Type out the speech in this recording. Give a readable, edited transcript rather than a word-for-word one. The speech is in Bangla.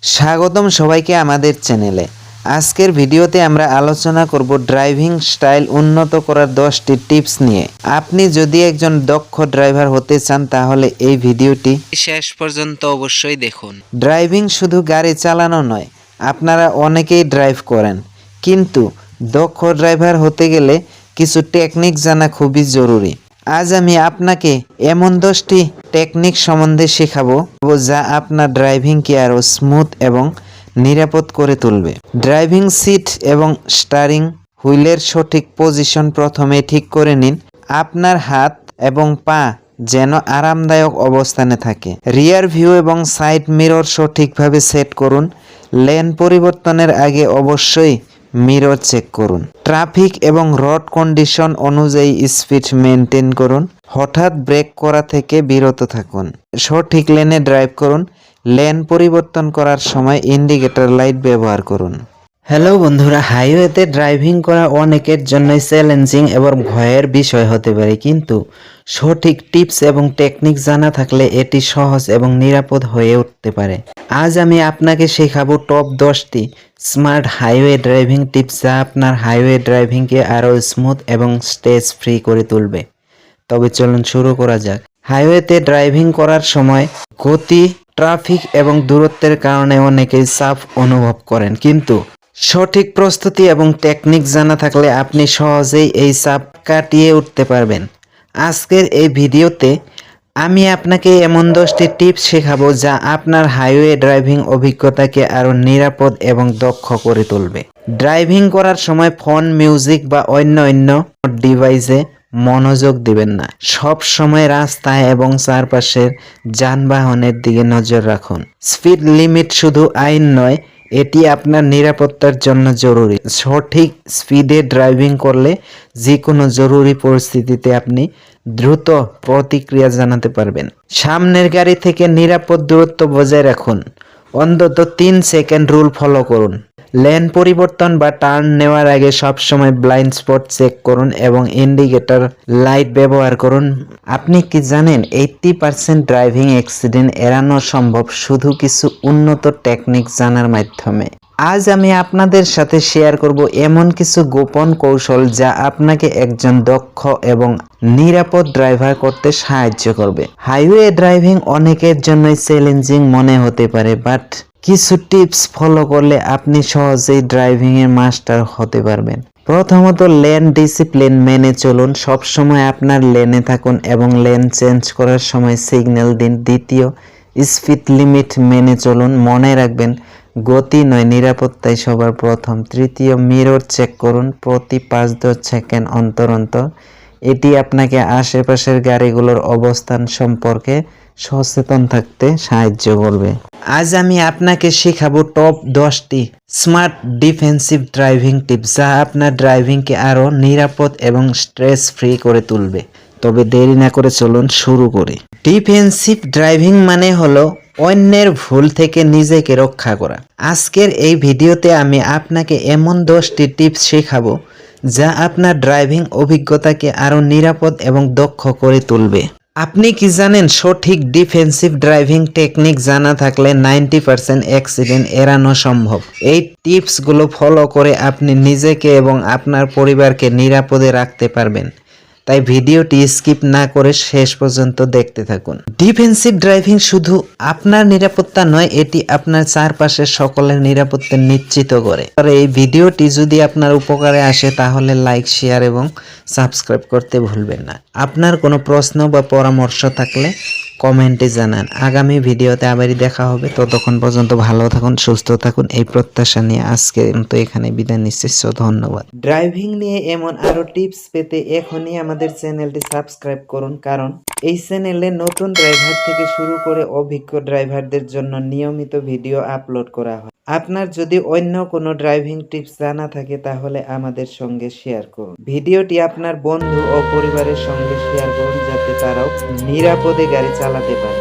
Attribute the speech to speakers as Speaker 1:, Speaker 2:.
Speaker 1: স্বাগতম সবাইকে আমাদের চ্যানেলে। আজকের ভিডিওতে আমরা আলোচনা করব ড্রাইভিং স্টাইল উন্নত করার 10টি টিপস নিয়ে। আপনি যদি একজন দক্ষ ড্রাইভার হতে চান তাহলে এই ভিডিওটি শেষ পর্যন্ত অবশ্যই দেখুন। ড্রাইভিং শুধু গাড়ি চালানো নয়, আপনারা অনেকেই ড্রাইভ করেন, কিন্তু দক্ষ ড্রাইভার হতে গেলে কিছু টেকনিক জানা খুবই জরুরি। আজ আমি আপনাকে এমন 10টি টেকনিক সম্বন্ধে শেখাবো যা আপনার ড্রাইভিংকে আরও স্মুথ এবং নিরাপদ করে তুলবে। ড্রাইভিং সিট এবং স্টিয়ারিং হুইলের সঠিক পজিশন প্রথমে ঠিক করে নিন। আপনার হাত এবং পা যেন আরামদায়ক অবস্থানে থাকে। রিয়ার ভিউ এবং সাইড মিরর সঠিকভাবে সেট করুন। লেন পরিবর্তনের আগে অবশ্যই মিরর চেক করুন। ট্রাফিক এবং রোড কন্ডিশন অনুযায়ী স্পিড মেনটেন করুন। হঠাৎ ব্রেক করা থেকে বিরত থাকুন। সঠিক লেনে ড্রাইভ করুন। লেন পরিবর্তন করার সময় ইন্ডিকেটর লাইট ব্যবহার করুন। হ্যালো বন্ধুরা, হাইওয়েতে ড্রাইভিং করা অনেকের জন্যই চ্যালেঞ্জিং এবং ভয়ের বিষয় হতে পারে, কিন্তু সঠিক টিপস এবং টেকনিক জানা থাকলে এটি সহজ এবং নিরাপদ হয়ে উঠতে পারে। আজ আমি আপনাকে শেখাবো টপ 10টি স্মার্ট হাইওয়ে ড্রাইভিং টিপস যা আপনার হাইওয়ে ড্রাইভিংকে আরও স্মুথ এবং স্ট্রেস ফ্রি করে তুলবে। তবে চলুন শুরু করা যাক। হাইওয়েতে ড্রাইভিং করার সময় গতি, ট্রাফিক এবং দূরত্বের কারণে অনেকেই চাপ অনুভব করেন, কিন্তু সঠিক প্রস্তুতি এবং টেকনিক জানা থাকলে আপনি সহজেই এই চাপ কাটিয়ে উঠতে পারবেন। আজকের এই ভিডিওতে আমি আপনাকে এমন 10টি টিপস শেখাবো যা আপনার হাইওয়ে ড্রাইভিং অভিজ্ঞতাকে আরও নিরাপদ এবং দক্ষ করে তুলবে। ড্রাইভিং করার সময় ফোন, মিউজিক বা অন্য ডিভাইসে মনোযোগ দিবেন না। সব সময় রাস্তায় এবং চারপাশের যানবাহনের দিকে নজর রাখুন। স্পিড লিমিট শুধু আইন নয়, এটি আপনার নিরাপত্তার জন্য জরুরি। সঠিক স্পিডে ড্রাইভিং করলে যে কোনো জরুরি পরিস্থিতিতে আপনি দ্রুত প্রতিক্রিয়া জানাতে পারবেন। সামনের গাড়ি থেকে নিরাপদ দূরত্ব বজায় রাখুন। অন্তত 3 সেকেন্ড রুল ফলো করুন। লেন পরিবর্তন বা টার্ন নেওয়ার আগে সবসময় ব্লাইন্ড স্পট চেক করুন এবং ইন্ডিকেটর লাইট ব্যবহার করুন। আপনি কি জানেন 80% ড্রাইভিং অ্যাক্সিডেন্ট এড়ানো সম্ভব শুধু কিছু উন্নত টেকনিক জানার মাধ্যমে? আজ আমি আপনাদের সাথে শেয়ার করব এমন কিছু গোপন কৌশল যা আপনাকে একজন দক্ষ এবং নিরাপদ ড্রাইভার করতে সাহায্য করবে। হাইওয়ে ড্রাইভিং অনেকের জন্যই চ্যালেঞ্জিং মনে হতে পারে, বাট কিছু টিপস ফলো করলে আপনি সহজেই ড্রাইভিং এর মাস্টার হতে পারবেন। প্রথমত, লেন ডিসিপ্লিন মেনে চলুন। সবসময় আপনার লেনে থাকুন এবং লেন চেঞ্জ করার সময় সিগন্যাল দিন। দ্বিতীয়, স্পিড লিমিট মেনে চলুন। মনে রাখবেন, গতি নয়, নিরাপত্তাই সবার প্রথম। তৃতীয়, মিরর চেক করুন প্রতি 5-10 সেকেন্ড অন্তর। এটি আপনাকে আশেপাশের গাড়িগুলোর অবস্থান সম্পর্কে সচেতন থাকতে সাহায্য করবে। আজ আমি আপনাকে শেখাবো টপ 10টি স্মার্ট ডিফেন্সিভ ড্রাইভিং টিপস যা আপনার ড্রাইভিংকে আরও নিরাপদ এবং স্ট্রেস ফ্রি করে তুলবে। তবে দেরি না করে চলুন শুরু করি। ডিফেন্সিভ ড্রাইভিং মানে হলো অন্যের ভুল থেকে নিজেকে রক্ষা করা। আজকের এই ভিডিওতে আমি আপনাকে এমন 10টি টিপস শেখাবো যা আপনার ড্রাইভিং অভিজ্ঞতাকে আরও নিরাপদ এবং দক্ষ করে তুলবে। আপনি কি জানেন, সঠিক ডিফেন্সিভ ড্রাইভিং টেকনিক জানা থাকলে 90% অ্যাক্সিডেন্ট এড়ানো সম্ভব। এই টিপসগুলো ফলো করে আপনি নিজেকে এবং আপনার পরিবারকে নিরাপদে রাখতে পারবেন। তাই ভিডিওটি স্কিপ না করে শেষ পর্যন্ত দেখতে থাকুন। ডিফেন্সিভ ড্রাইভিং শুধু আপনার নিরাপত্তা নয়, এটি আপনার চারপাশের সকলের নিরাপত্তা নিশ্চিত করে। আর এই ভিডিওটি যদি আপনার উপকারে আসে তাহলে লাইক, শেয়ার এবং সাবস্ক্রাইব করতে ভুলবেন না। আপনার কোনো প্রশ্ন বা পরামর্শ থাকলে কমেন্টে জানান। আগামী ভিডিওতে আবারই দেখা হবে। ততক্ষণ পর্যন্ত ভালো থাকুন, সুস্থ থাকুন, এই প্রত্যাশা নিয়ে আজকে তো এখানে বিদায় নিচ্ছি। ধন্যবাদ। ড্রাইভিং নিয়ে এমন আরো টিপস পেতে এখনই আমাদের চ্যানেলটি সাবস্ক্রাইব করুন, কারণ এই চ্যানেলে নতুন ড্রাইভার থেকে শুরু করে অভিজ্ঞ ড্রাইভারদের জন্য নিয়মিত ভিডিও আপলোড করা হয়। আপনার যদি অন্য কোনো ড্রাইভিং টিপস জানা থাকে তাহলে আমাদের সঙ্গে শেয়ার করুন। ভিডিওটি আপনার বন্ধু ও পরিবারের সঙ্গে শেয়ার করুন যাতে তারাও নিরাপদে গাড়ি চালাতে পারে।